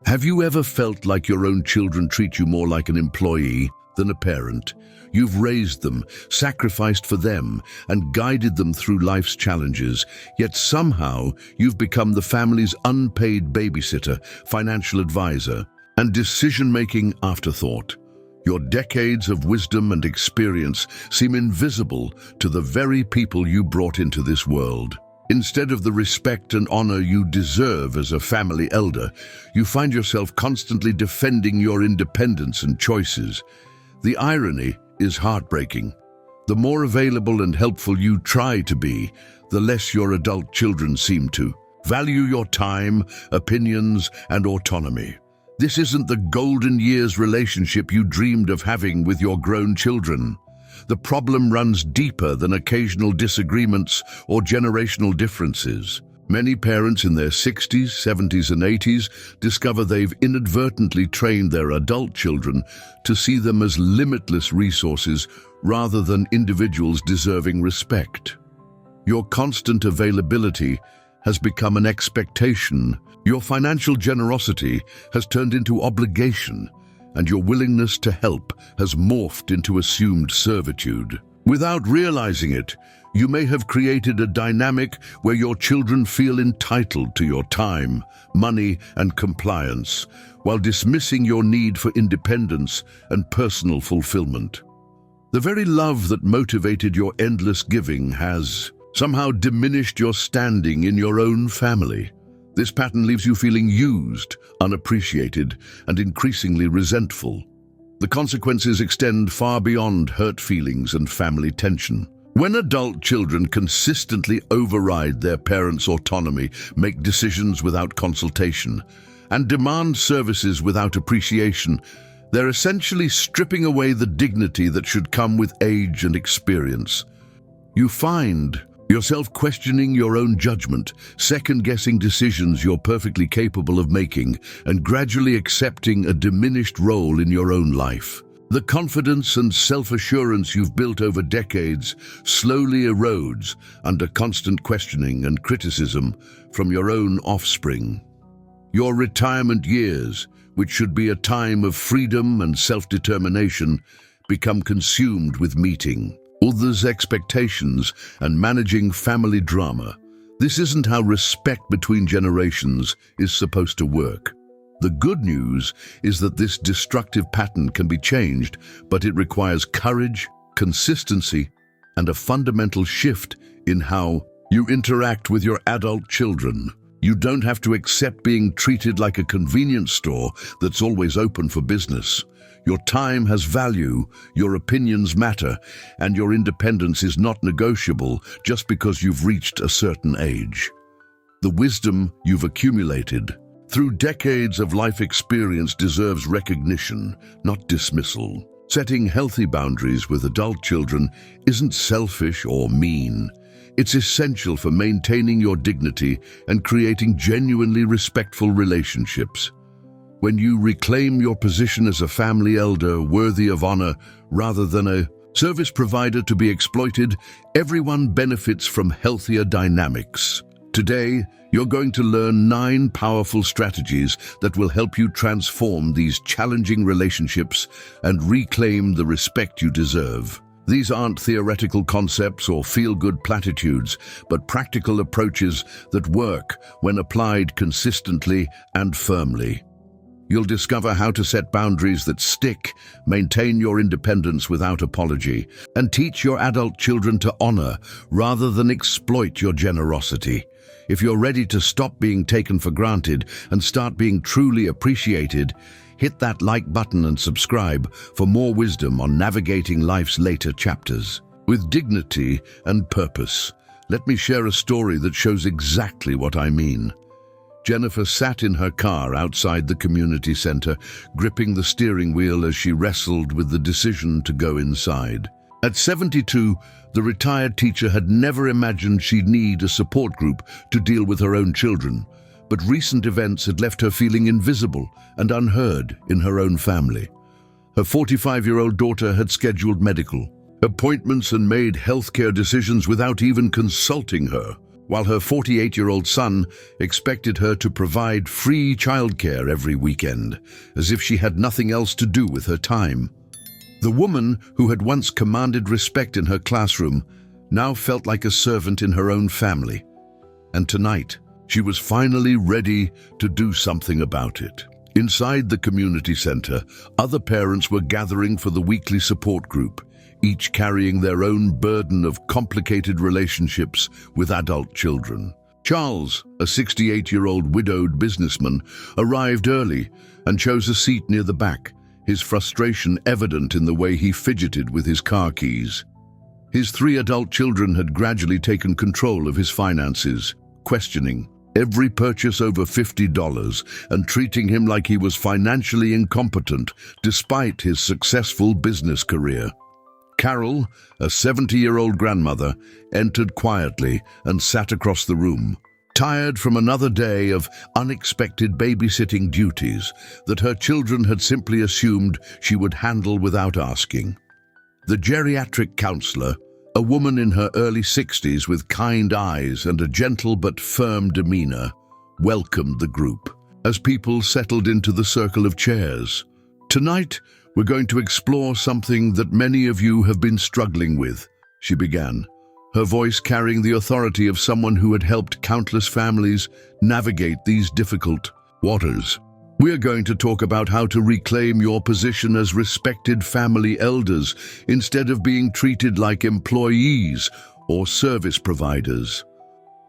Have you ever felt like your own children treat you more like an employee than a parent? You've raised them, sacrificed for them, and guided them through life's challenges, yet somehow you've become the family's unpaid babysitter, financial advisor, and decision-making afterthought. Your decades of wisdom and experience seem invisible to the very people you brought into this world. Instead of the respect and honor you deserve as a family elder, you find yourself constantly defending your independence and choices. The irony is heartbreaking. The more available and helpful you try to be, the less your adult children seem to value your time, opinions, and autonomy. This isn't the golden years relationship you dreamed of having with your grown children. The problem runs deeper than occasional disagreements or generational differences. Many parents in their 60s, 70s, and 80s discover they've inadvertently trained their adult children to see them as limitless resources rather than individuals deserving respect. Your constant availability has become an expectation. Your financial generosity has turned into obligation, and your willingness to help has morphed into assumed servitude. Without realizing it, you may have created a dynamic where your children feel entitled to your time, money, and compliance, while dismissing your need for independence and personal fulfillment. The very love that motivated your endless giving has somehow diminished your standing in your own family. This pattern leaves you feeling used, unappreciated, and increasingly resentful. The consequences extend far beyond hurt feelings and family tension. When adult children consistently override their parents' autonomy, make decisions without consultation, and demand services without appreciation, they're essentially stripping away the dignity that should come with age and experience. You find yourself questioning your own judgment, second-guessing decisions you're perfectly capable of making, and gradually accepting a diminished role in your own life. The confidence and self-assurance you've built over decades slowly erodes under constant questioning and criticism from your own offspring. Your retirement years, which should be a time of freedom and self-determination, become consumed with meeting others' expectations and managing family drama. This isn't how respect between generations is supposed to work. The good news is that this destructive pattern can be changed, but it requires courage, consistency, and a fundamental shift in how you interact with your adult children. You don't have to accept being treated like a convenience store that's always open for business. Your time has value, your opinions matter, and your independence is not negotiable just because you've reached a certain age. The wisdom you've accumulated through decades of life experience deserves recognition, not dismissal. Setting healthy boundaries with adult children isn't selfish or mean. It's essential for maintaining your dignity and creating genuinely respectful relationships. When you reclaim your position as a family elder worthy of honor rather than a service provider to be exploited, everyone benefits from healthier dynamics. Today, you're going to learn 9 powerful strategies that will help you transform these challenging relationships and reclaim the respect you deserve. These aren't theoretical concepts or feel-good platitudes, but practical approaches that work when applied consistently and firmly. You'll discover how to set boundaries that stick, maintain your independence without apology, and teach your adult children to honor rather than exploit your generosity. If you're ready to stop being taken for granted and start being truly appreciated, hit that like button and subscribe for more wisdom on navigating life's later chapters. With dignity and purpose, let me share a story that shows exactly what I mean. Jennifer sat in her car outside the community center, gripping the steering wheel as she wrestled with the decision to go inside. At 72, the retired teacher had never imagined she'd need a support group to deal with her own children, but recent events had left her feeling invisible and unheard in her own family. Her 45-year-old daughter had scheduled medical appointments and made healthcare decisions without even consulting her. while her 48-year-old son expected her to provide free childcare every weekend, as if she had nothing else to do with her time. The woman who had once commanded respect in her classroom now felt like a servant in her own family. And tonight, she was finally ready to do something about it. Inside the community center, other parents were gathering for the weekly support group, each carrying their own burden of complicated relationships with adult children. Charles, a 68-year-old widowed businessman, arrived early and chose a seat near the back, his frustration evident in the way he fidgeted with his car keys. His 3 adult children had gradually taken control of his finances, questioning every purchase over $50 and treating him like he was financially incompetent despite his successful business career. Carol, a 70-year-old grandmother, entered quietly and sat across the room, tired from another day of unexpected babysitting duties that her children had simply assumed she would handle without asking. The geriatric counselor, a woman in her early 60s with kind eyes and a gentle but firm demeanor, welcomed the group as people settled into the circle of chairs. "Tonight, we're going to explore something that many of you have been struggling with," she began, her voice carrying the authority of someone who had helped countless families navigate these difficult waters. "We're going to talk about how to reclaim your position as respected family elders instead of being treated like employees or service providers."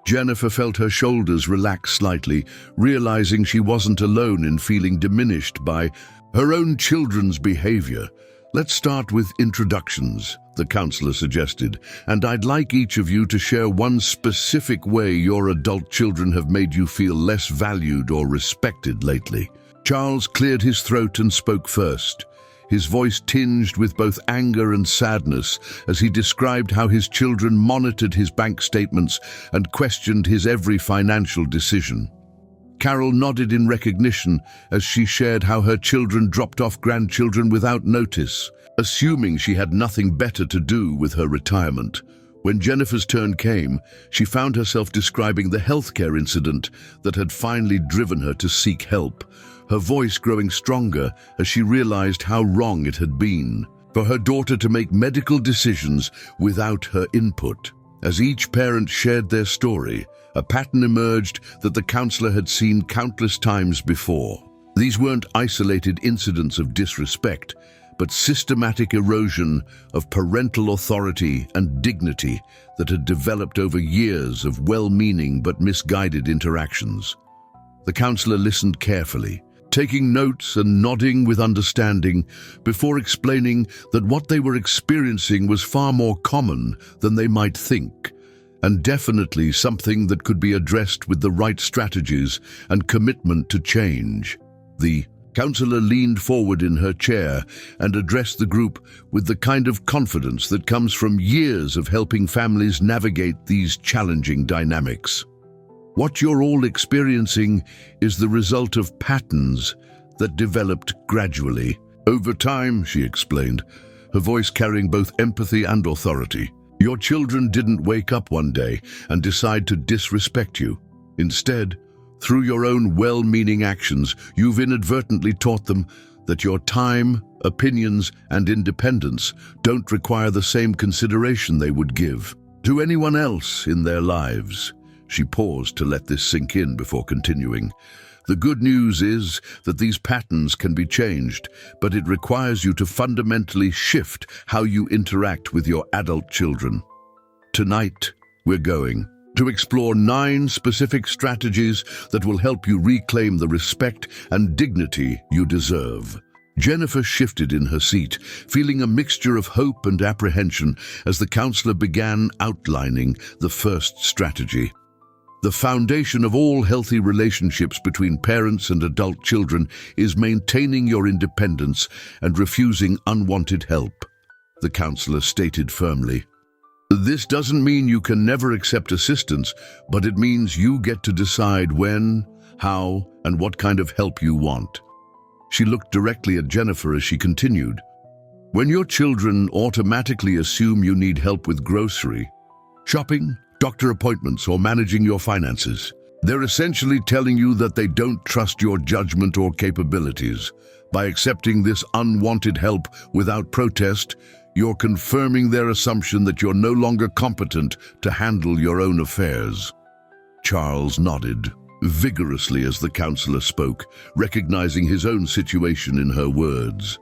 Jennifer felt her shoulders relax slightly, realizing she wasn't alone in feeling diminished by her own children's behavior. "Let's start with introductions," the counselor suggested, "and I'd like each of you to share one specific way your adult children have made you feel less valued or respected lately." Charles cleared his throat and spoke first, his voice tinged with both anger and sadness as he described how his children monitored his bank statements and questioned his every financial decision. Carol nodded in recognition as she shared how her children dropped off grandchildren without notice, assuming she had nothing better to do with her retirement. When Jennifer's turn came, she found herself describing the healthcare incident that had finally driven her to seek help, her voice growing stronger as she realized how wrong it had been for her daughter to make medical decisions without her input. As each parent shared their story, a pattern emerged that the counselor had seen countless times before. These weren't isolated incidents of disrespect, but systematic erosion of parental authority and dignity that had developed over years of well-meaning but misguided interactions. The counselor listened carefully, taking notes and nodding with understanding before explaining that what they were experiencing was far more common than they might think, and definitely something that could be addressed with the right strategies and commitment to change. The counselor leaned forward in her chair and addressed the group with the kind of confidence that comes from years of helping families navigate these challenging dynamics. "What you're all experiencing is the result of patterns that developed gradually. Over time," she explained, her voice carrying both empathy and authority. "Your children didn't wake up one day and decide to disrespect you. Instead, through your own well-meaning actions, you've inadvertently taught them that your time, opinions, and independence don't require the same consideration they would give to anyone else in their lives." She paused to let this sink in before continuing. "The good news is that these patterns can be changed, but it requires you to fundamentally shift how you interact with your adult children. Tonight, we're going to explore 9 specific strategies that will help you reclaim the respect and dignity you deserve." Jennifer shifted in her seat, feeling a mixture of hope and apprehension as the counselor began outlining the first strategy. "The foundation of all healthy relationships between parents and adult children is maintaining your independence and refusing unwanted help," the counselor stated firmly. "This doesn't mean you can never accept assistance, but it means you get to decide when, how, and what kind of help you want." She looked directly at Jennifer as she continued. "When your children automatically assume you need help with grocery shopping doctor appointments, or managing your finances. They're essentially telling you that they don't trust your judgment or capabilities. By accepting this unwanted help without protest, you're confirming their assumption that you're no longer competent to handle your own affairs. Charles nodded vigorously as the counselor spoke, recognizing his own situation in her words.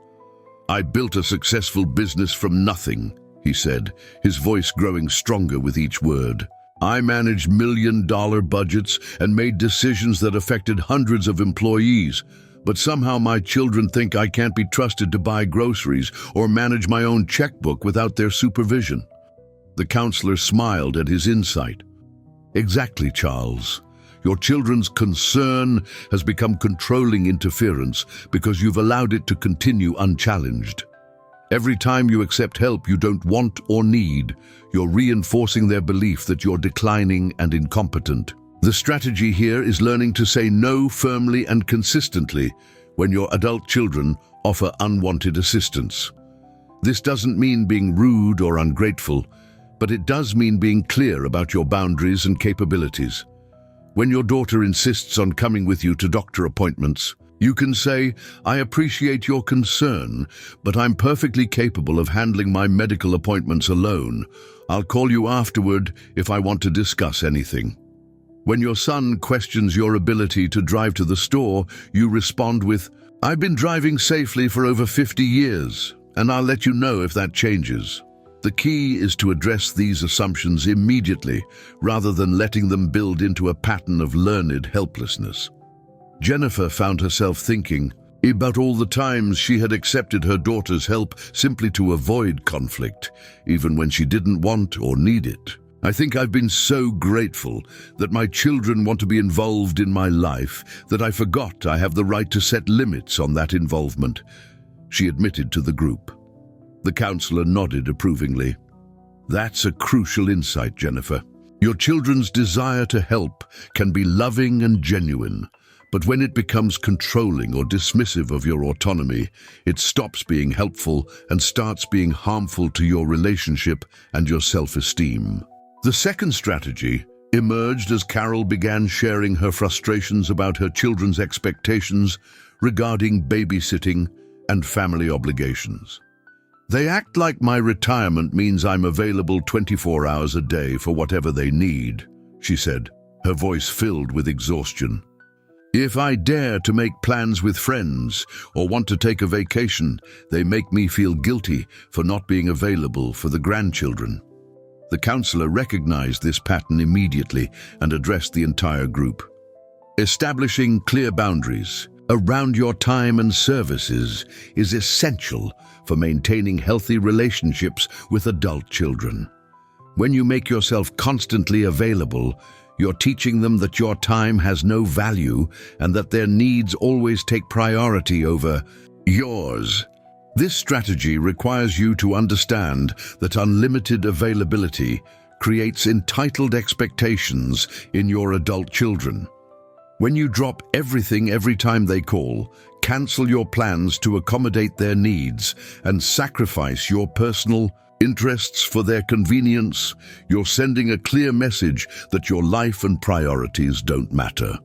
"I built a successful business from nothing," he said, his voice growing stronger with each word. "I managed million-dollar budgets and made decisions that affected hundreds of employees, but somehow my children think I can't be trusted to buy groceries or manage my own checkbook without their supervision." The counselor smiled at his insight. "Exactly, Charles. Your children's concern has become controlling interference because you've allowed it to continue unchallenged. Every time you accept help you don't want or need, you're reinforcing their belief that you're declining and incompetent. The strategy here is learning to say no firmly and consistently when your adult children offer unwanted assistance. This doesn't mean being rude or ungrateful, but it does mean being clear about your boundaries and capabilities. When your daughter insists on coming with you to doctor appointments, you can say, "I appreciate your concern, but I'm perfectly capable of handling my medical appointments alone. I'll call you afterward if I want to discuss anything." When your son questions your ability to drive to the store, you respond with, "I've been driving safely for over 50 years, and I'll let you know if that changes." The key is to address these assumptions immediately, rather than letting them build into a pattern of learned helplessness. Jennifer found herself thinking about all the times she had accepted her daughter's help simply to avoid conflict, even when she didn't want or need it. "I think I've been so grateful that my children want to be involved in my life that I forgot I have the right to set limits on that involvement," she admitted to the group. The counselor nodded approvingly. "That's a crucial insight, Jennifer. Your children's desire to help can be loving and genuine, but when it becomes controlling or dismissive of your autonomy, it stops being helpful and starts being harmful to your relationship and your self-esteem." The second strategy emerged as Carol began sharing her frustrations about her children's expectations regarding babysitting and family obligations. "They act like my retirement means I'm available 24 hours a day for whatever they need," she said, her voice filled with exhaustion. "If I dare to make plans with friends or want to take a vacation, they make me feel guilty for not being available for the grandchildren." The counselor recognized this pattern immediately and addressed the entire group. Establishing clear boundaries around your time and services is essential for maintaining healthy relationships with adult children. When you make yourself constantly available, you're teaching them that your time has no value and that their needs always take priority over yours. This strategy requires you to understand that unlimited availability creates entitled expectations in your adult children. When you drop everything every time they call, cancel your plans to accommodate their needs, and sacrifice your personal interests for their convenience, you're sending a clear message that your life and priorities don't matter.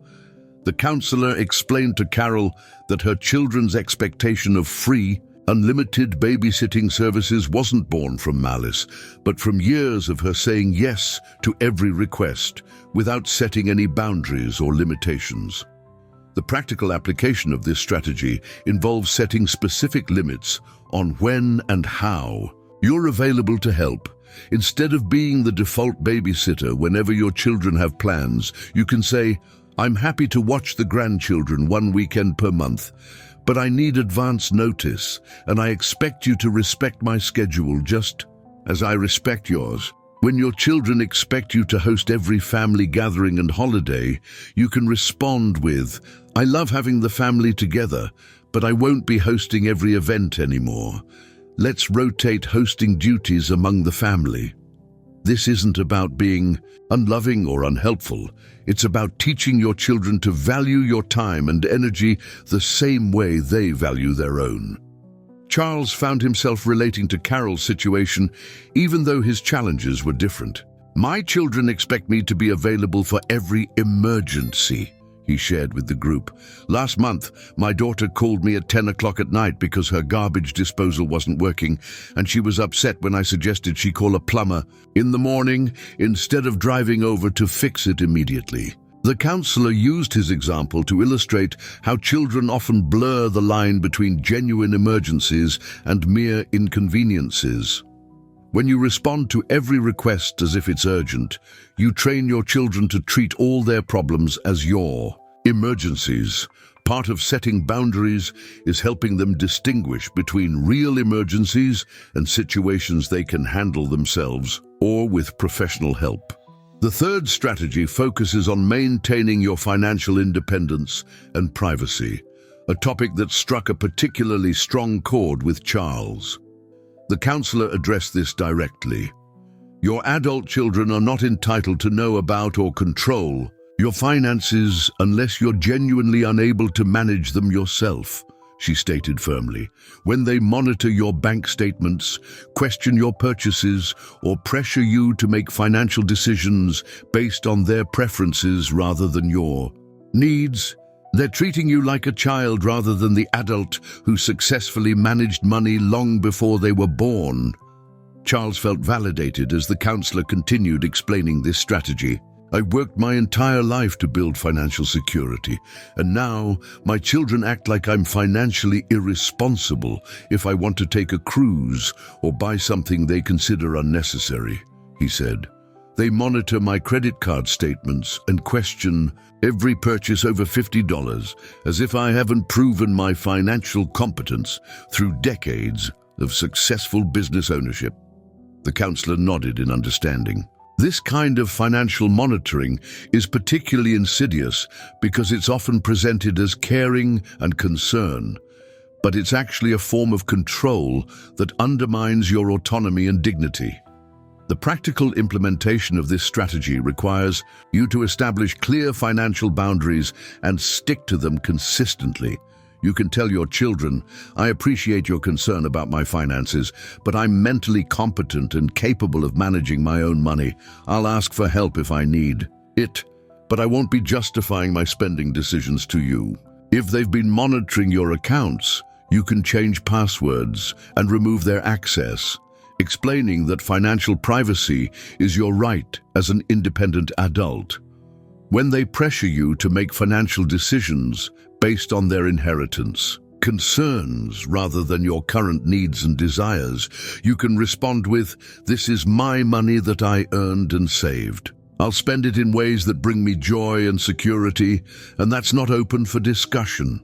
The counselor explained to Carol that her children's expectation of free, unlimited babysitting services wasn't born from malice, but from years of her saying yes to every request, without setting any boundaries or limitations. The practical application of this strategy involves setting specific limits on when and how you're available to help. Instead of being the default babysitter whenever your children have plans, you can say, "I'm happy to watch the grandchildren one weekend per month, but I need advance notice, and I expect you to respect my schedule just as I respect yours." When your children expect you to host every family gathering and holiday, you can respond with, "I love having the family together, but I won't be hosting every event anymore. Let's rotate hosting duties among the family." This isn't about being unloving or unhelpful. It's about teaching your children to value your time and energy the same way they value their own. Charles found himself relating to Carol's situation even though his challenges were different. My children expect me to be available for every emergency, he shared with the group. Last month, my daughter called me at 10 o'clock at night because her garbage disposal wasn't working, and she was upset when I suggested she call a plumber in the morning instead of driving over to fix it immediately. The counselor used his example to illustrate how children often blur the line between genuine emergencies and mere inconveniences. When you respond to every request as if it's urgent, you train your children to treat all their problems as your emergencies. Part of setting boundaries is helping them distinguish between real emergencies and situations they can handle themselves or with professional help. The third strategy focuses on maintaining your financial independence and privacy, a topic that struck a particularly strong chord with Charles. The counselor addressed this directly. Your adult children are not entitled to know about or control your finances unless you're genuinely unable to manage them yourself, she stated firmly. When they monitor your bank statements, question your purchases, or pressure you to make financial decisions based on their preferences rather than your needs, they're treating you like a child rather than the adult who successfully managed money long before they were born. Charles felt validated as the counselor continued explaining this strategy. I worked my entire life to build financial security, and now my children act like I'm financially irresponsible if I want to take a cruise or buy something they consider unnecessary, he said. They monitor my credit card statements and question every purchase over $50 as if I haven't proven my financial competence through decades of successful business ownership. The counselor nodded in understanding. This kind of financial monitoring is particularly insidious because it's often presented as caring and concern, but it's actually a form of control that undermines your autonomy and dignity. The practical implementation of this strategy requires you to establish clear financial boundaries and stick to them consistently. You can tell your children, I appreciate your concern about my finances, but I'm mentally competent and capable of managing my own money. I'll ask for help if I need it, but I won't be justifying my spending decisions to you. If they've been monitoring your accounts, you can change passwords and remove their access, explaining that financial privacy is your right as an independent adult. When they pressure you to make financial decisions based on their inheritance, concerns rather than your current needs and desires, you can respond with, "This is my money that I earned and saved. I'll spend it in ways that bring me joy and security, and that's not open for discussion."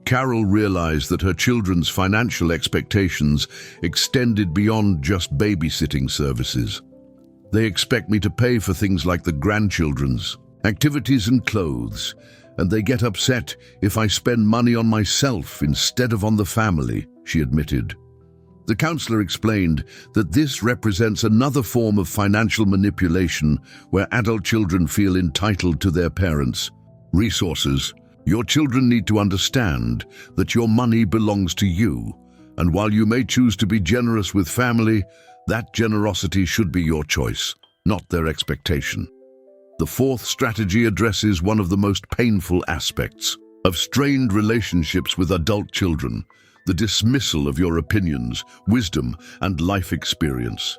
Carol realized that her children's financial expectations extended beyond just babysitting services. They expect me to pay for things like the grandchildren's activities and clothes, and they get upset if I spend money on myself instead of on the family, she admitted. The counselor explained that this represents another form of financial manipulation where adult children feel entitled to their parents' resources. Your children need to understand that your money belongs to you, and while you may choose to be generous with family, that generosity should be your choice, not their expectation. The fourth strategy addresses one of the most painful aspects of strained relationships with adult children, the dismissal of your opinions, wisdom, and life experience.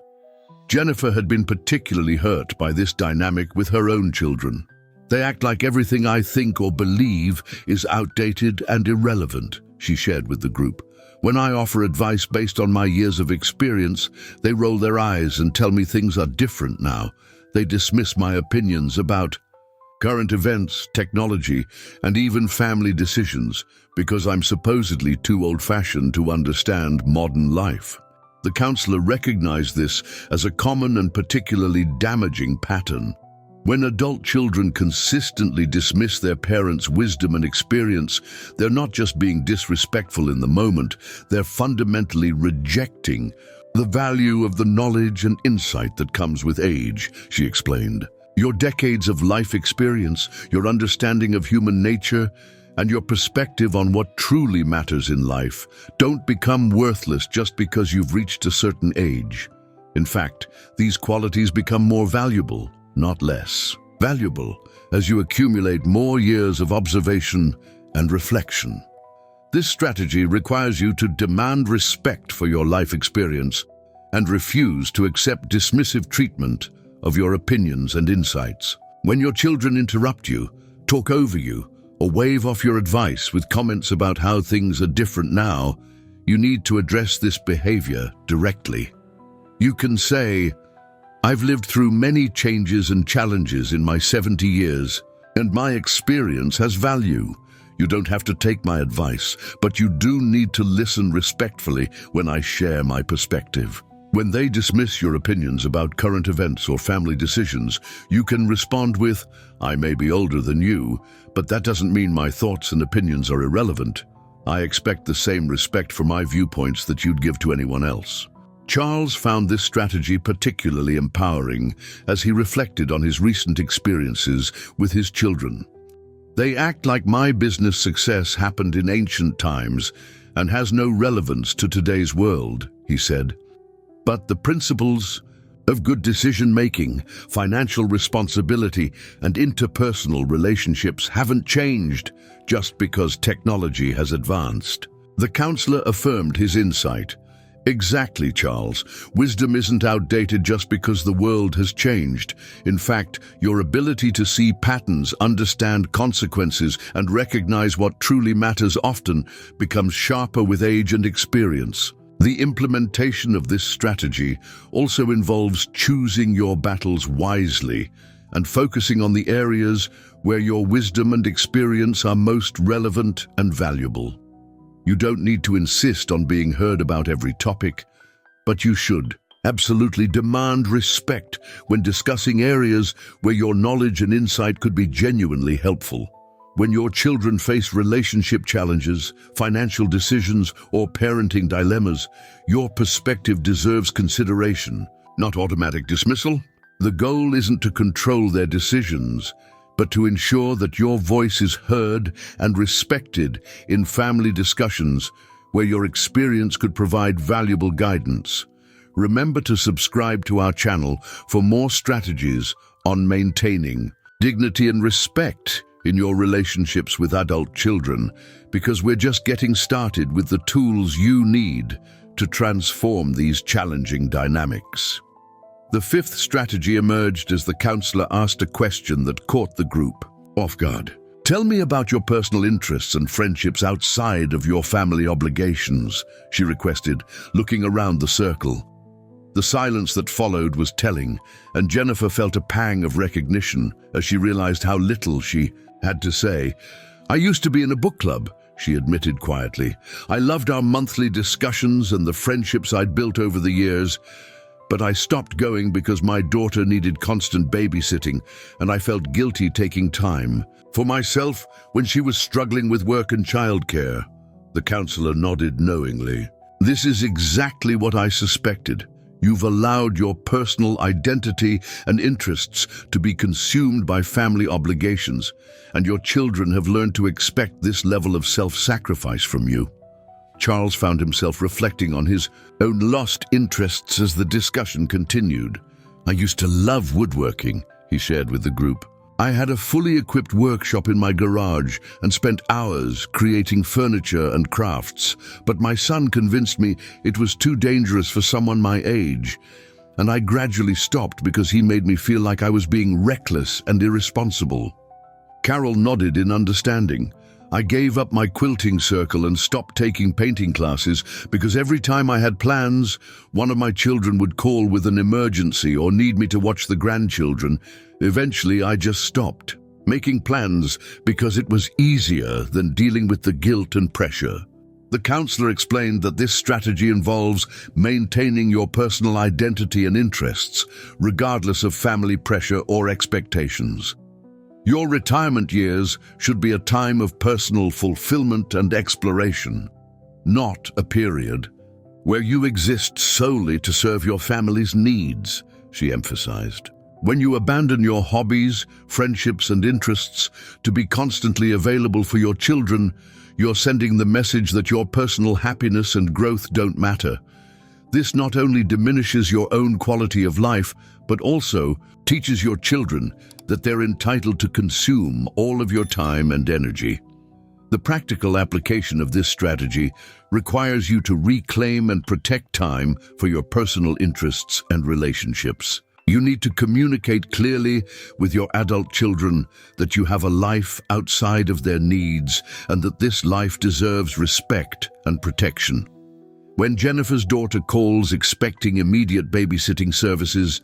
Jennifer had been particularly hurt by this dynamic with her own children. They act like everything I think or believe is outdated and irrelevant, she shared with the group. When I offer advice based on my years of experience, they roll their eyes and tell me things are different now. They dismiss my opinions about current events, technology, and even family decisions because I'm supposedly too old-fashioned to understand modern life. The counselor recognized this as a common and particularly damaging pattern. When adult children consistently dismiss their parents' wisdom and experience, they're not just being disrespectful in the moment, they're fundamentally rejecting the value of the knowledge and insight that comes with age, she explained. Your decades of life experience, your understanding of human nature, and your perspective on what truly matters in life don't become worthless just because you've reached a certain age. In fact, these qualities become more valuable, not less valuable, as you accumulate more years of observation and reflection. This strategy requires you to demand respect for your life experience and refuse to accept dismissive treatment of your opinions and insights. When your children interrupt you, talk over you, or wave off your advice with comments about how things are different now, you need to address this behavior directly. You can say, "I've lived through many changes and challenges in my 70 years, and my experience has value. You don't have to take my advice, but you do need to listen respectfully when I share my perspective." When they dismiss your opinions about current events or family decisions, you can respond with, "I may be older than you, but that doesn't mean my thoughts and opinions are irrelevant. I expect the same respect for my viewpoints that you'd give to anyone else." Charles found this strategy particularly empowering as he reflected on his recent experiences with his children. "They act like my business success happened in ancient times and has no relevance to today's world," he said. "But the principles of good decision-making, financial responsibility, and interpersonal relationships haven't changed just because technology has advanced." The counselor affirmed his insight. "Exactly, Charles. Wisdom isn't outdated just because the world has changed. In fact, your ability to see patterns, understand consequences, and recognize what truly matters often becomes sharper with age and experience." The implementation of this strategy also involves choosing your battles wisely and focusing on the areas where your wisdom and experience are most relevant and valuable. You don't need to insist on being heard about every topic, but you should absolutely demand respect when discussing areas where your knowledge and insight could be genuinely helpful. When your children face relationship challenges, financial decisions, or parenting dilemmas, your perspective deserves consideration, not automatic dismissal. The goal isn't to control their decisions, but to ensure that your voice is heard and respected in family discussions where your experience could provide valuable guidance. Remember to subscribe to our channel for more strategies on maintaining dignity and respect in your relationships with adult children, because we're just getting started with the tools you need to transform these challenging dynamics. The fifth strategy emerged as the counselor asked a question that caught the group off guard. "Tell me about your personal interests and friendships outside of your family obligations," she requested, looking around the circle. The silence that followed was telling, and Jennifer felt a pang of recognition as she realized how little she had to say. "I used to be in a book club," she admitted quietly. "I loved our monthly discussions and the friendships I'd built over the years, but I stopped going because my daughter needed constant babysitting, and I felt guilty taking time for myself when she was struggling with work and childcare." The counselor nodded knowingly. "This is exactly what I suspected. You've allowed your personal identity and interests to be consumed by family obligations, and your children have learned to expect this level of self-sacrifice from you." Charles found himself reflecting on his own lost interests as the discussion continued. "I used to love woodworking," he shared with the group. "I had a fully equipped workshop in my garage and spent hours creating furniture and crafts, but my son convinced me it was too dangerous for someone my age, and I gradually stopped because he made me feel like I was being reckless and irresponsible." Carol nodded in understanding. "I gave up my quilting circle and stopped taking painting classes because every time I had plans, one of my children would call with an emergency or need me to watch the grandchildren. Eventually, I just stopped making plans because it was easier than dealing with the guilt and pressure." The counselor explained that this strategy involves maintaining your personal identity and interests, regardless of family pressure or expectations. Your retirement years should be a time of personal fulfillment and exploration, not a period where you exist solely to serve your family's needs, she emphasized. When you abandon your hobbies, friendships, and interests to be constantly available for your children, you're sending the message that your personal happiness and growth don't matter. This not only diminishes your own quality of life, but also teaches your children that they're entitled to consume all of your time and energy. The practical application of this strategy requires you to reclaim and protect time for your personal interests and relationships. You need to communicate clearly with your adult children that you have a life outside of their needs and that this life deserves respect and protection. When Jennifer's daughter calls expecting immediate babysitting services,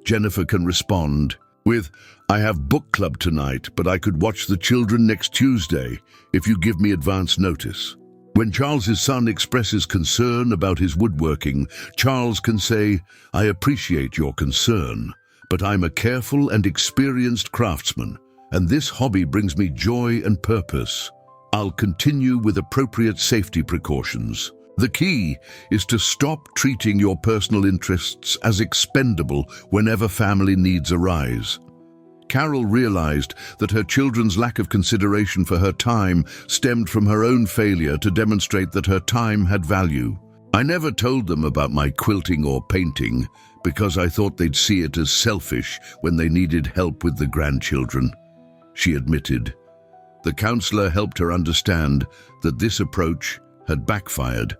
Jennifer can respond with, "I have book club tonight, but I could watch the children next Tuesday if you give me advance notice." When Charles's son expresses concern about his woodworking, Charles can say, "I appreciate your concern, but I'm a careful and experienced craftsman, and this hobby brings me joy and purpose. I'll continue with appropriate safety precautions." The key is to stop treating your personal interests as expendable whenever family needs arise. Carol realized that her children's lack of consideration for her time stemmed from her own failure to demonstrate that her time had value. "I never told them about my quilting or painting because I thought they'd see it as selfish when they needed help with the grandchildren," she admitted. The counselor helped her understand that this approach had backfired.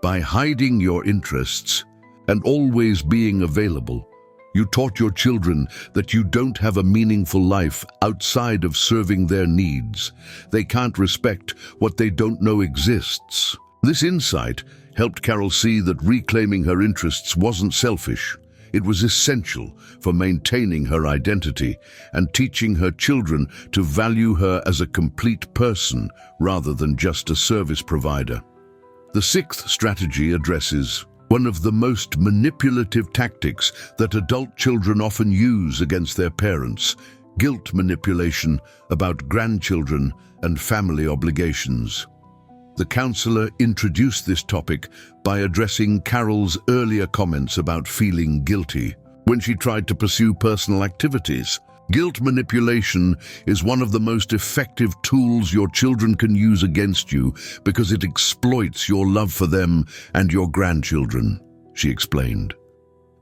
By hiding your interests and always being available, you taught your children that you don't have a meaningful life outside of serving their needs. They can't respect what they don't know exists. This insight helped Carol see that reclaiming her interests wasn't selfish. It was essential for maintaining her identity and teaching her children to value her as a complete person rather than just a service provider. The sixth strategy addresses one of the most manipulative tactics that adult children often use against their parents: guilt manipulation about grandchildren and family obligations. The counselor introduced this topic by addressing Carol's earlier comments about feeling guilty when she tried to pursue personal activities. Guilt manipulation is one of the most effective tools your children can use against you because it exploits your love for them and your grandchildren, she explained.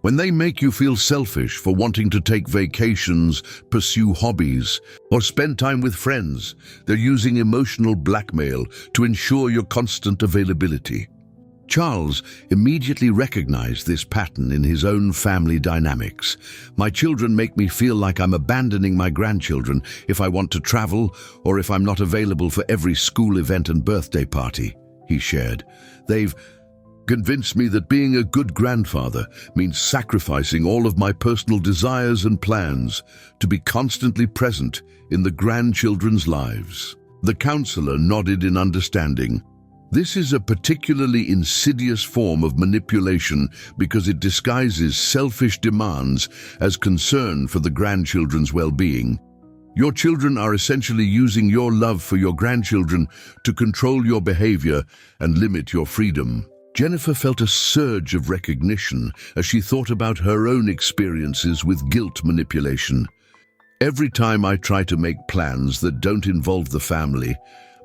When they make you feel selfish for wanting to take vacations, pursue hobbies, or spend time with friends, they're using emotional blackmail to ensure your constant availability. Charles immediately recognized this pattern in his own family dynamics. "My children make me feel like I'm abandoning my grandchildren if I want to travel or if I'm not available for every school event and birthday party," he shared. "They've convinced me that being a good grandfather means sacrificing all of my personal desires and plans to be constantly present in the grandchildren's lives." The counselor nodded in understanding. This is a particularly insidious form of manipulation because it disguises selfish demands as concern for the grandchildren's well-being. Your children are essentially using your love for your grandchildren to control your behavior and limit your freedom. Jennifer felt a surge of recognition as she thought about her own experiences with guilt manipulation. "Every time I try to make plans that don't involve the family,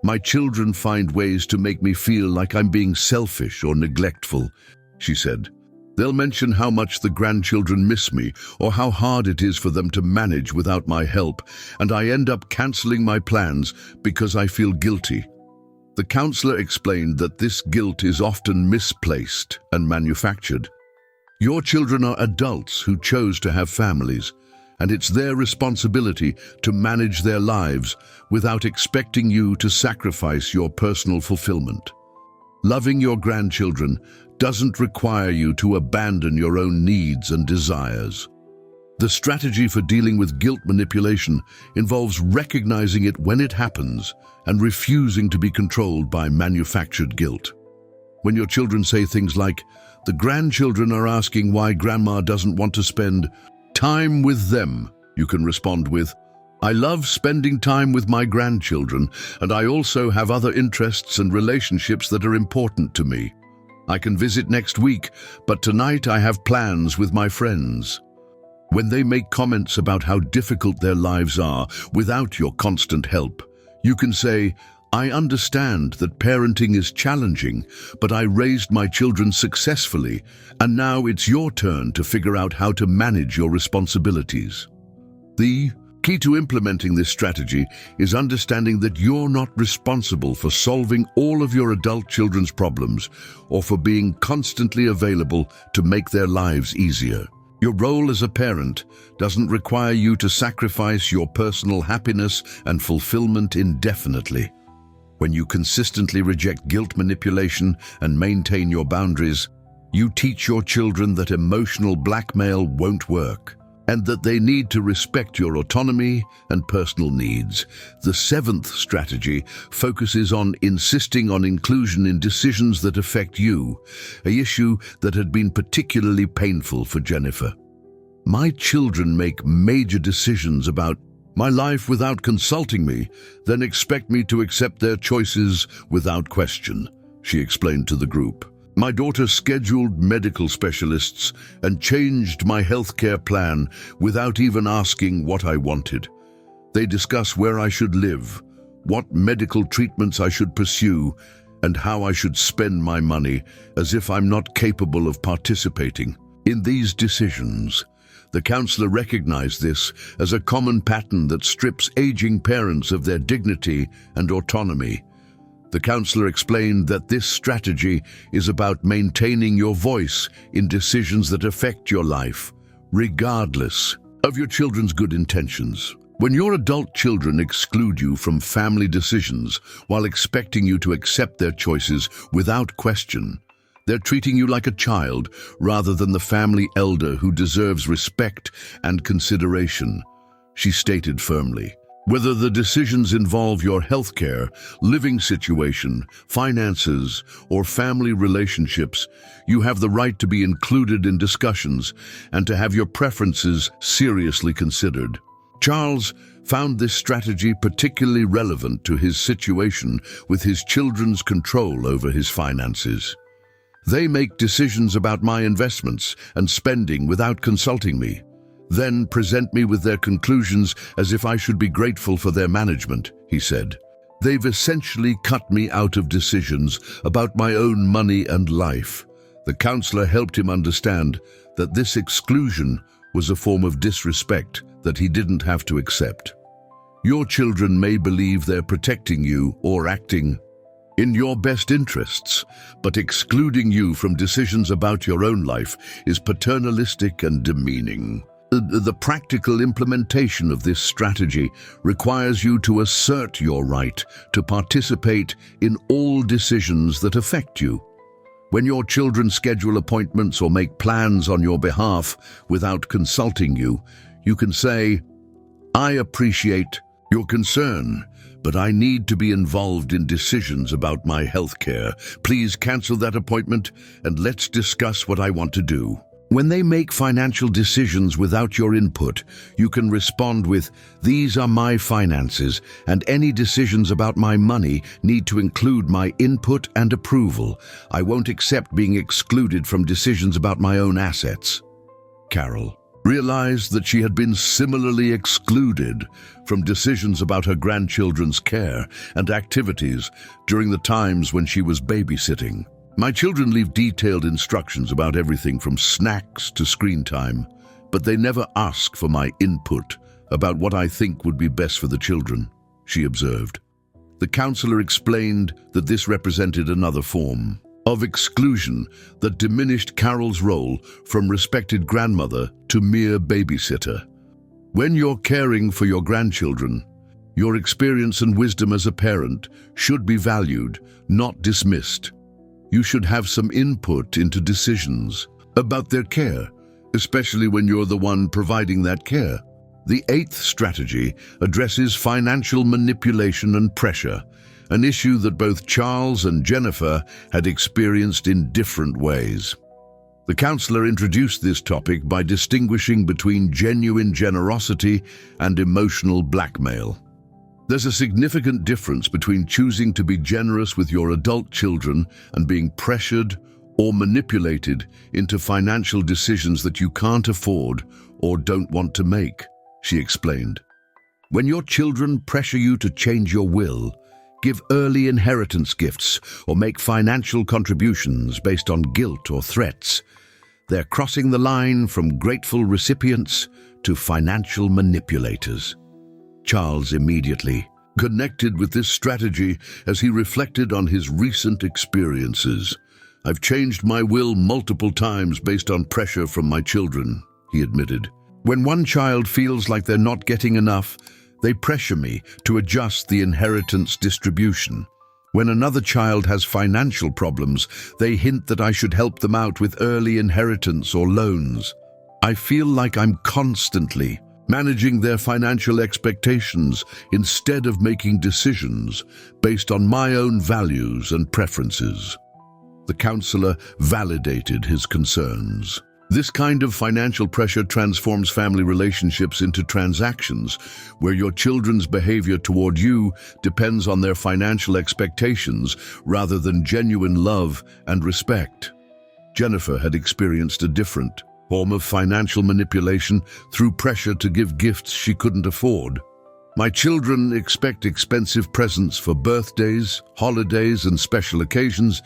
my children find ways to make me feel like I'm being selfish or neglectful," she said. "They'll mention how much the grandchildren miss me or how hard it is for them to manage without my help, and I end up canceling my plans because I feel guilty." The counselor explained that this guilt is often misplaced and manufactured. Your children are adults who chose to have families, and it's their responsibility to manage their lives without expecting you to sacrifice your personal fulfillment. Loving your grandchildren doesn't require you to abandon your own needs and desires. The strategy for dealing with guilt manipulation involves recognizing it when it happens and refusing to be controlled by manufactured guilt. When your children say things like, "The grandchildren are asking why grandma doesn't want to spend time with them," you can respond with, "I love spending time with my grandchildren, and I also have other interests and relationships that are important to me. I can visit next week, but tonight I have plans with my friends." When they make comments about how difficult their lives are without your constant help, you can say, I understand that parenting is challenging, but I raised my children successfully, and now it's your turn to figure out how to manage your responsibilities. The key to implementing this strategy is understanding that you're not responsible for solving all of your adult children's problems or for being constantly available to make their lives easier. Your role as a parent doesn't require you to sacrifice your personal happiness and fulfillment indefinitely. When you consistently reject guilt manipulation and maintain your boundaries, you teach your children that emotional blackmail won't work, and that they need to respect your autonomy and personal needs. The seventh strategy focuses on insisting on inclusion in decisions that affect you, an issue that had been particularly painful for Jennifer. My children make major decisions about my life without consulting me, then expect me to accept their choices without question, she explained to the group. My daughter scheduled medical specialists and changed my healthcare plan without even asking what I wanted. They discuss where I should live, what medical treatments I should pursue, and how I should spend my money, as if I'm not capable of participating in these decisions. The counselor recognized this as a common pattern that strips aging parents of their dignity and autonomy. The counselor explained that this strategy is about maintaining your voice in decisions that affect your life, regardless of your children's good intentions. When your adult children exclude you from family decisions while expecting you to accept their choices without question, they're treating you like a child rather than the family elder who deserves respect and consideration, she stated firmly. Whether the decisions involve your healthcare, living situation, finances, or family relationships, you have the right to be included in discussions and to have your preferences seriously considered. Charles found this strategy particularly relevant to his situation with his children's control over his finances. They make decisions about my investments and spending without consulting me, then present me with their conclusions as if I should be grateful for their management, he said. They've essentially cut me out of decisions about my own money and life. The counselor helped him understand that this exclusion was a form of disrespect that he didn't have to accept. Your children may believe they're protecting you or acting in your best interests, but excluding you from decisions about your own life is paternalistic and demeaning. The practical implementation of this strategy requires you to assert your right to participate in all decisions that affect you. When your children schedule appointments or make plans on your behalf without consulting you, you can say, "I appreciate your concern, but I need to be involved in decisions about my health care. Please cancel that appointment and let's discuss what I want to do." When they make financial decisions without your input, you can respond with, "These are my finances, and any decisions about my money need to include my input and approval. I won't accept being excluded from decisions about my own assets." Carol realized that she had been similarly excluded from decisions about her grandchildren's care and activities during the times when she was babysitting. My children leave detailed instructions about everything from snacks to screen time, but they never ask for my input about what I think would be best for the children, she observed. The counselor explained that this represented another form of exclusion that diminished Carol's role from respected grandmother to mere babysitter. When you're caring for your grandchildren, your experience and wisdom as a parent should be valued, not dismissed. You should have some input into decisions about their care, especially when you're the one providing that care. The eighth strategy addresses financial manipulation and pressure, an issue that both Charles and Jennifer had experienced in different ways. The counselor introduced this topic by distinguishing between genuine generosity and emotional blackmail. There's a significant difference between choosing to be generous with your adult children and being pressured or manipulated into financial decisions that you can't afford or don't want to make, she explained. When your children pressure you to change your will, give early inheritance gifts, or make financial contributions based on guilt or threats. They're crossing the line from grateful recipients to financial manipulators. Charles immediately connected with this strategy as he reflected on his recent experiences. "I've changed my will multiple times based on pressure from my children," he admitted. "When one child feels like they're not getting enough, they pressure me to adjust the inheritance distribution. When another child has financial problems, they hint that I should help them out with early inheritance or loans. I feel like I'm constantly managing their financial expectations instead of making decisions based on my own values and preferences." The counselor validated his concerns. This kind of financial pressure transforms family relationships into transactions, where your children's behavior toward you depends on their financial expectations rather than genuine love and respect. Jennifer had experienced a different form of financial manipulation through pressure to give gifts she couldn't afford. "My children expect expensive presents for birthdays, holidays, and special occasions,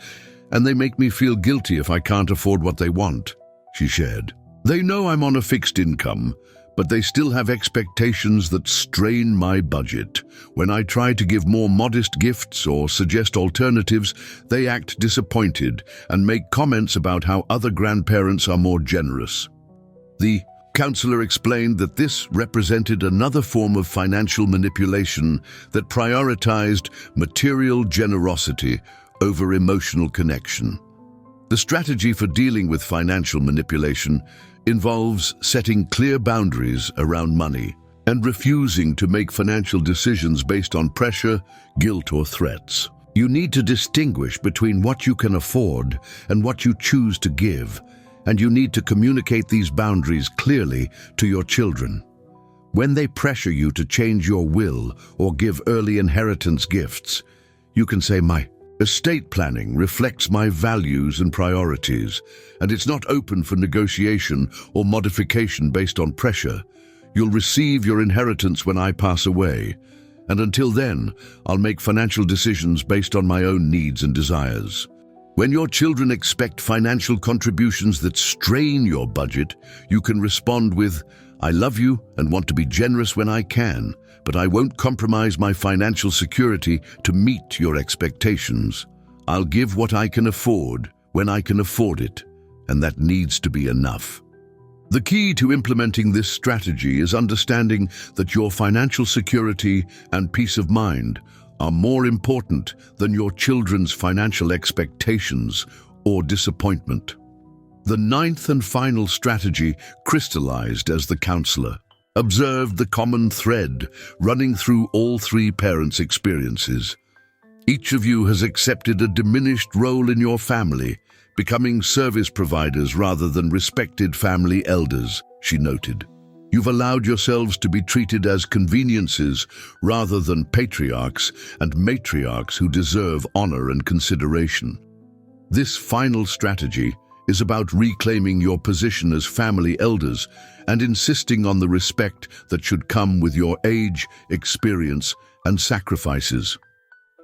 and they make me feel guilty if I can't afford what they want," she shared. "They know I'm on a fixed income, but they still have expectations that strain my budget. When I try to give more modest gifts or suggest alternatives, they act disappointed and make comments about how other grandparents are more generous." The counselor explained that this represented another form of financial manipulation that prioritized material generosity over emotional connection. The strategy for dealing with financial manipulation involves setting clear boundaries around money and refusing to make financial decisions based on pressure, guilt, or threats. You need to distinguish between what you can afford and what you choose to give, and you need to communicate these boundaries clearly to your children. When they pressure you to change your will or give early inheritance gifts, you can say, "My estate planning reflects my values and priorities, and it's not open for negotiation or modification based on pressure. You'll receive your inheritance when I pass away, and until then, I'll make financial decisions based on my own needs and desires." When your children expect financial contributions that strain your budget, you can respond with, "I love you and want to be generous when I can, but I won't compromise my financial security to meet your expectations. I'll give what I can afford when I can afford it, and that needs to be enough." The key to implementing this strategy is understanding that your financial security and peace of mind are more important than your children's financial expectations or disappointment. The ninth and final strategy crystallized as the counselor observed the common thread running through all three parents' experiences. Each of you has accepted a diminished role in your family, becoming service providers rather than respected family elders, she noted. You've allowed yourselves to be treated as conveniences rather than patriarchs and matriarchs who deserve honor and consideration. This final strategy is about reclaiming your position as family elders and insisting on the respect that should come with your age, experience, and sacrifices.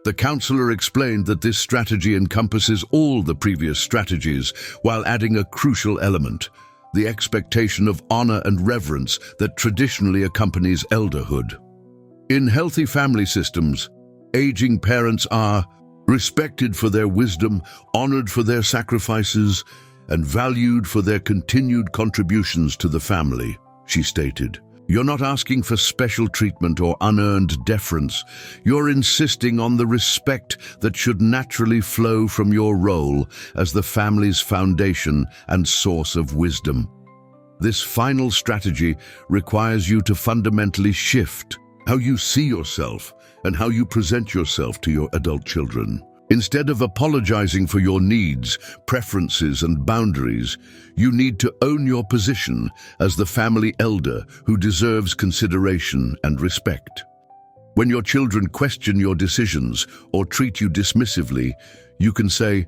The counselor explained that this strategy encompasses all the previous strategies while adding a crucial element: the expectation of honor and reverence that traditionally accompanies elderhood. In healthy family systems, aging parents are respected for their wisdom, honored for their sacrifices, and valued for their continued contributions to the family, she stated. You're not asking for special treatment or unearned deference. You're insisting on the respect that should naturally flow from your role as the family's foundation and source of wisdom. This final strategy requires you to fundamentally shift how you see yourself and how you present yourself to your adult children. Instead of apologizing for your needs, preferences, and boundaries, you need to own your position as the family elder who deserves consideration and respect. When your children question your decisions or treat you dismissively, you can say,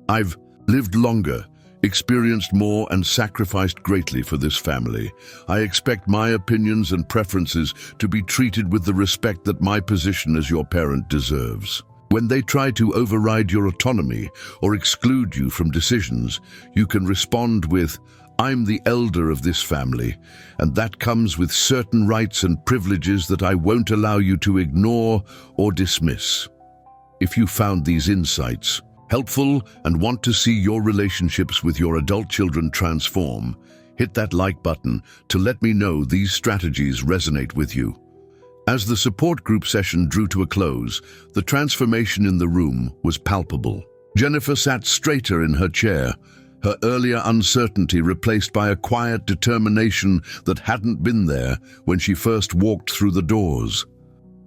"I've lived longer, experienced more and sacrificed greatly for this family. I expect my opinions and preferences to be treated with the respect that my position as your parent deserves. When they try to override your autonomy or exclude you from decisions, you can respond with, "I'm the elder of this family, and that comes with certain rights and privileges that I won't allow you to ignore or dismiss." If you found these insights helpful and want to see your relationships with your adult children transform, hit that like button to let me know these strategies resonate with you. As the support group session drew to a close, the transformation in the room was palpable. Jennifer sat straighter in her chair, her earlier uncertainty replaced by a quiet determination that hadn't been there when she first walked through the doors.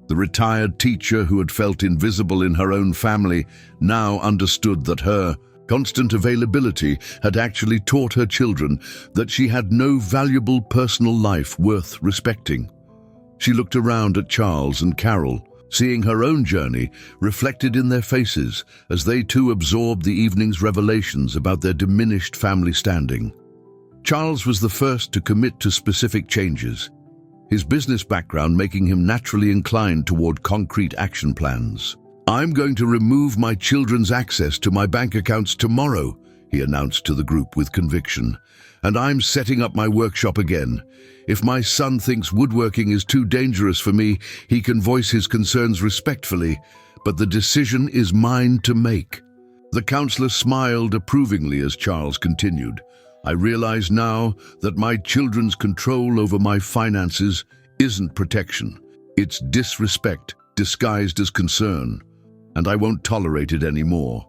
The retired teacher who had felt invisible in her own family now understood that her constant availability had actually taught her children that she had no valuable personal life worth respecting. She looked around at Charles and Carol, seeing her own journey reflected in their faces as they too absorbed the evening's revelations about their diminished family standing. Charles was the first to commit to specific changes, his business background making him naturally inclined toward concrete action plans. "I'm going to remove my children's access to my bank accounts tomorrow," he announced to the group with conviction. "And I'm setting up my workshop again. If my son thinks woodworking is too dangerous for me, he can voice his concerns respectfully, but the decision is mine to make." The counselor smiled approvingly as Charles continued. "I realize now that my children's control over my finances isn't protection. It's disrespect disguised as concern, and I won't tolerate it anymore."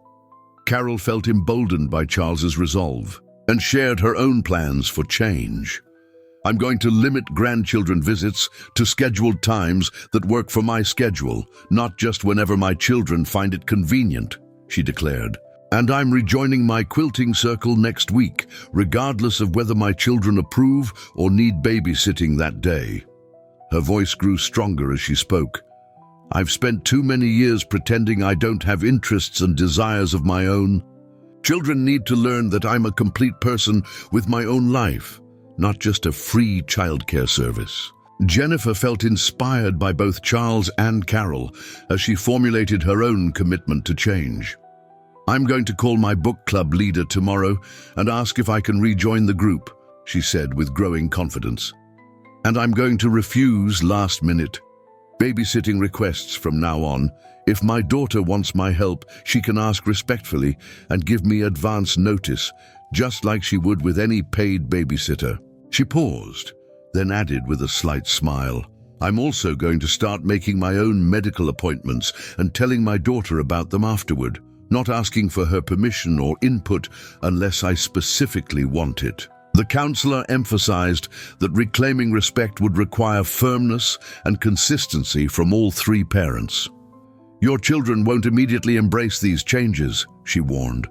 Carol felt emboldened by Charles's resolve and shared her own plans for change. "I'm going to limit grandchildren visits to scheduled times that work for my schedule, not just whenever my children find it convenient," she declared. "And I'm rejoining my quilting circle next week, regardless of whether my children approve or need babysitting that day." Her voice grew stronger as she spoke. "I've spent too many years pretending I don't have interests and desires of my own. Children need to learn that I'm a complete person with my own life, not just a free childcare service." Jennifer felt inspired by both Charles and Carol as she formulated her own commitment to change. "I'm going to call my book club leader tomorrow and ask if I can rejoin the group," she said with growing confidence. "And I'm going to refuse last-minute babysitting requests from now on. If my daughter wants my help, she can ask respectfully and give me advance notice, just like she would with any paid babysitter." She paused, then added with a slight smile, "I'm also going to start making my own medical appointments and telling my daughter about them afterward, not asking for her permission or input unless I specifically want it." The counselor emphasized that reclaiming respect would require firmness and consistency from all three parents. "Your children won't immediately embrace these changes," she warned.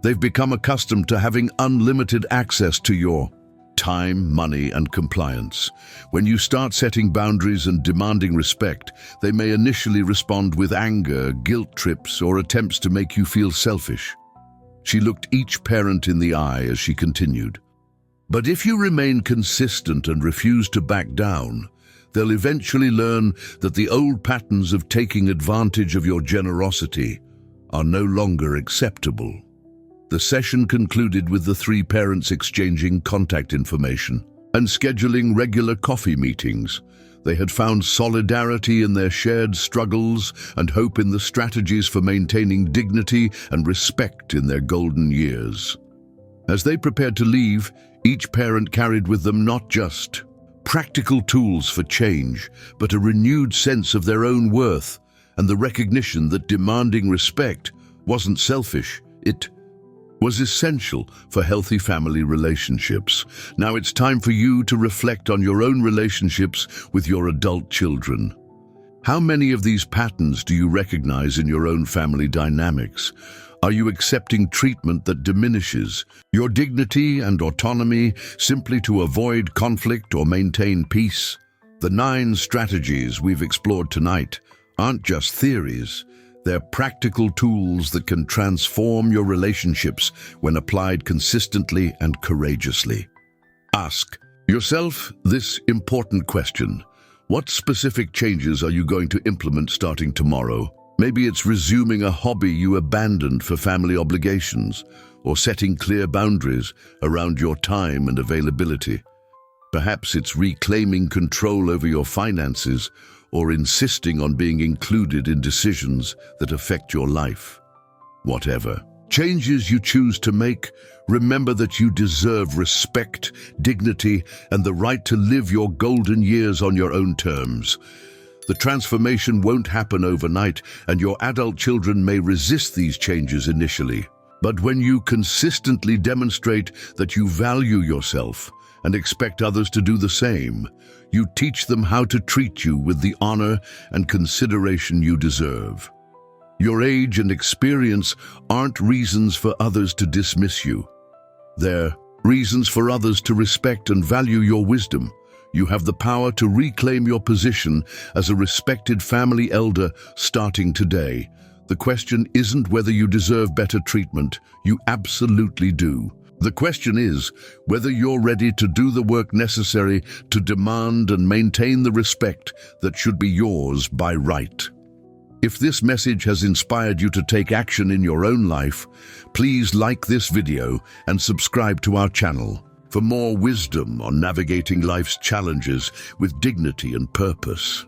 "They've become accustomed to having unlimited access to your time, money, and compliance. When you start setting boundaries and demanding respect, they may initially respond with anger, guilt trips, or attempts to make you feel selfish." She looked each parent in the eye as she continued. "But if you remain consistent and refuse to back down, they'll eventually learn that the old patterns of taking advantage of your generosity are no longer acceptable." The session concluded with the three parents exchanging contact information and scheduling regular coffee meetings. They had found solidarity in their shared struggles and hope in the strategies for maintaining dignity and respect in their golden years. As they prepared to leave, each parent carried with them not just practical tools for change, but a renewed sense of their own worth and the recognition that demanding respect wasn't selfish, it was essential for healthy family relationships. Now it's time for you to reflect on your own relationships with your adult children. How many of these patterns do you recognize in your own family dynamics? Are you accepting treatment that diminishes your dignity and autonomy simply to avoid conflict or maintain peace? The 9 strategies we've explored tonight aren't just theories. They're practical tools that can transform your relationships when applied consistently and courageously. Ask yourself this important question. What specific changes are you going to implement starting tomorrow? Maybe it's resuming a hobby you abandoned for family obligations, or setting clear boundaries around your time and availability. Perhaps it's reclaiming control over your finances, or insisting on being included in decisions that affect your life. Whatever changes you choose to make, remember that you deserve respect, dignity, and the right to live your golden years on your own terms. The transformation won't happen overnight, and your adult children may resist these changes initially. But when you consistently demonstrate that you value yourself and expect others to do the same, you teach them how to treat you with the honor and consideration you deserve. Your age and experience aren't reasons for others to dismiss you. They're reasons for others to respect and value your wisdom. You have the power to reclaim your position as a respected family elder starting today. The question isn't whether you deserve better treatment. You absolutely do. The question is whether you're ready to do the work necessary to demand and maintain the respect that should be yours by right. If this message has inspired you to take action in your own life, please like this video and subscribe to our channel for more wisdom on navigating life's challenges with dignity and purpose.